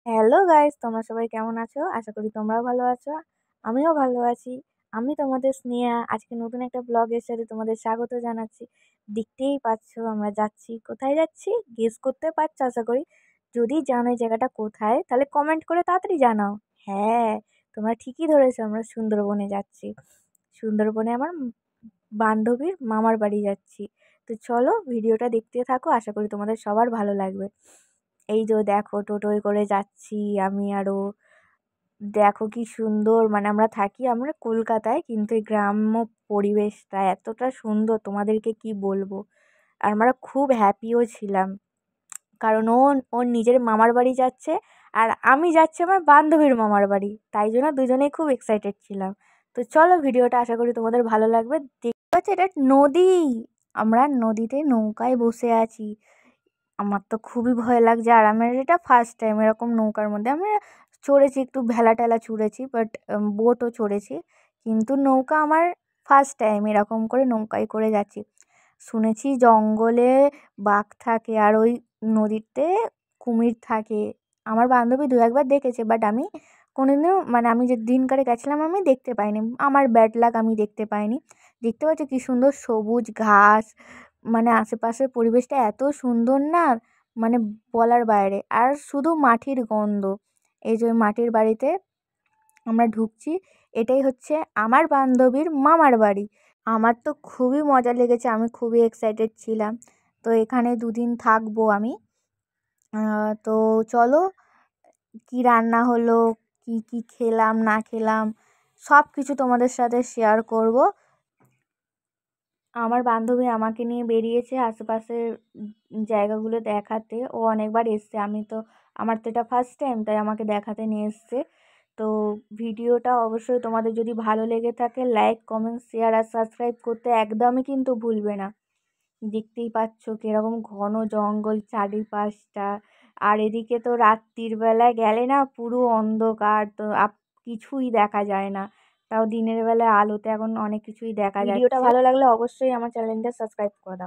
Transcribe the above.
Hello guys, তোমরা সবাই কেমন আছো? আশা করি তোমরাও ভালো আছো। আমিও ভালো আছি। আমি তোমাদের স্নেহা। আজকে নতুন একটা ব্লগের সাথে তোমাদের স্বাগত জানাচ্ছি। দেখতেই পাচ্ছো আমরা যাচ্ছি। কোথায় যাচ্ছি? গেস করতে পারছো আশা করি। যদি জানো এই জায়গাটা কোথায় তাহলে কমেন্ট করে তাড়াতাড়ি জানাও। হ্যাঁ, তোমরা ঠিকই ধরেছো, আমরা সুন্দরবনে যাচ্ছি। সুন্দরবনে আমার বান্ধবীর মামার বাড়ি যাচ্ছি। তো চলো ভিডিওটা দেখতে থাকো, আশা করি তোমাদের সবার ভালো লাগবে। এই যে দেখো টোটোয় করে যাচ্ছি আমি আরও। দেখো কি সুন্দর, মানে আমরা কলকাতায়, কিন্তু এই গ্রাম্য পরিবেশটা এতটা সুন্দর তোমাদেরকে কি বলবো। আর আমরা খুব হ্যাপিও ছিলাম, কারণ ও ওর নিজের মামার বাড়ি যাচ্ছে আর আমি যাচ্ছি আমার বান্ধবীর মামার বাড়ি, তাই জন্য দুজনেই খুব এক্সাইটেড ছিলাম। তো চলো ভিডিওটা আশা করি তোমাদের ভালো লাগবে। দেখতে পাচ্ছি এটা নদী, আমরা নদীতে নৌকায় বসে আছি। আমার তো খুবই ভয় লাগছে, আর আমার এটা ফার্স্ট টাইম এরকম নৌকার মধ্যে। আমি চড়েছি, একটু ভেলা টেলা চড়েছি, বাট বোটও চড়েছি, কিন্তু নৌকা আমার ফার্স্ট টাইম এরকম করে নৌকায় করে যাচ্ছি। শুনেছি জঙ্গলে বাঘ থাকে আর ওই নদীতে কুমির থাকে। আমার বান্ধবী দু একবার দেখেছে, বাট আমি কোনোদিনও, মানে আমি যে দিনকারে গেছিলাম আমি দেখতে পাইনি। আমার ব্যাড লাক, আমি দেখতে পাইনি। দেখতে পাচ্ছি কী সুন্দর সবুজ ঘাস, মানে আশেপাশের পরিবেশটা এত সুন্দর না, মানে বলার বাইরে। আর শুধু মাটির গন্ধ। এই যে ওই মাটির বাড়িতে আমরা ঢুকছি, এটাই হচ্ছে আমার বান্ধবীর মামার বাড়ি। আমার তো খুবই মজা লেগেছে, আমি খুবই এক্সাইটেড ছিলাম। তো এখানে দুদিন থাকবো আমি। তো চলো, কি রান্না হলো, কি কি খেলাম না খেলাম, সব কিছু তোমাদের সাথে শেয়ার করব। আমার বান্ধবী আমাকে নিয়ে বেরিয়েছে আশেপাশের জায়গাগুলো দেখাতে। ও অনেকবার এসছে, আমার তো এটা ফার্স্ট টাইম, তাই আমাকে দেখাতে নিয়ে এসছে। তো ভিডিওটা অবশ্যই তোমাদের যদি ভালো লেগে থাকে, লাইক কমেন্ট শেয়ার আর সাবস্ক্রাইব করতে একদমই কিন্তু ভুলবে না। দেখতেই পাচ্ছ কিরকম ঘন জঙ্গল চারিপাশটা। আর এদিকে তো রাত্রির বেলায় গেলে না পুরো অন্ধকার, তো কিছুই দেখা যায় না। তাও দিনের বেলায় আলোতে এখন অনেক কিছুই দেখা যাচ্ছে। ভিডিওটা ভালো লাগলে অবশ্যই আমার চ্যানেলটা সাবস্ক্রাইব করে দাও।